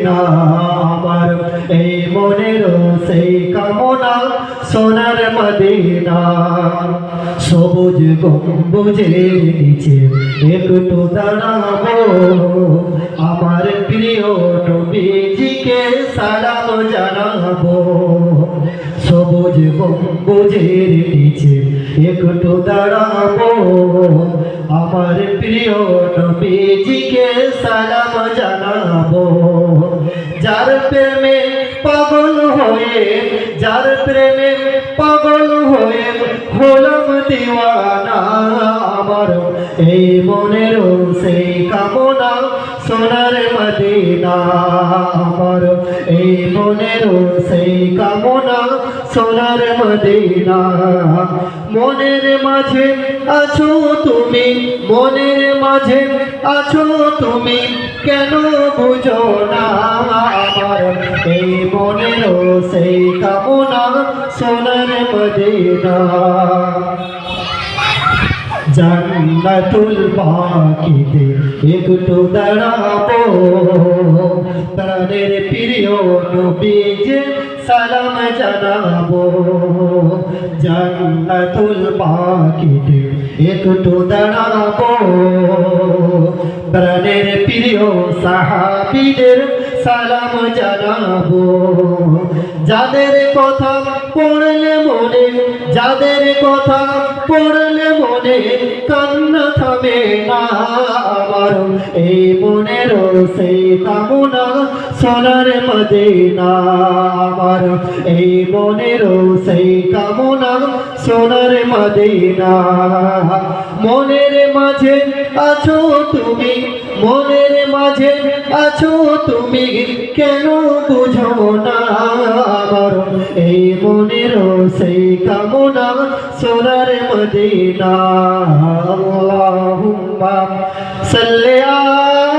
আমার এই মনের সেই কামনা সোনার মদিনা সবুজ গম্বুজের নিচে একটু দাঁড়াবো আমার প্রিয় নবীজিকে সালাম জানাবো সবুজ গম্বুজের নিচে একটু দাঁড়াবো আমার প্রিয় নবীজিকে সালাম জানাবো যার প্রেমে পাগল হয়ে যার প্রেমে পাগল হয়ে হলাম দিওয়ানা আমার এই মনের সেই কামনা সোনার মদিনা আমার এই মনের সেই কামনা সোনার মদিনা মনের মাঝে আছো তুমি মনের মাঝে আছো তুমি কেন বুঝো না আমার এই মনের সেই কামনা সোনার মদিনা জান্নাতুল বাকিতে একটু দাঁড়াবো প্রাণের প্রিয় নবীজি সালাম জানাবো জান্নাতুল বাকিতে একটু দাঁড়াবো প্রাণের প্রিয় সাহাবীদের সালাম জানাবো যাদের কথা পড়লে মনে যাদের কথা পড়লে মনে কান্না থামে না আমার এই মনের সেই কামনা সোনার মদিনা আমার এই মনের সেই কামনা সোনার মদিনা মনের মাঝে আছো তুমি মনের মাঝে আছো তুমি কেন বুঝো না আমার এই মনের সেই কামনা সোনার মদিনা আল্লাহুম্মা সাল্লি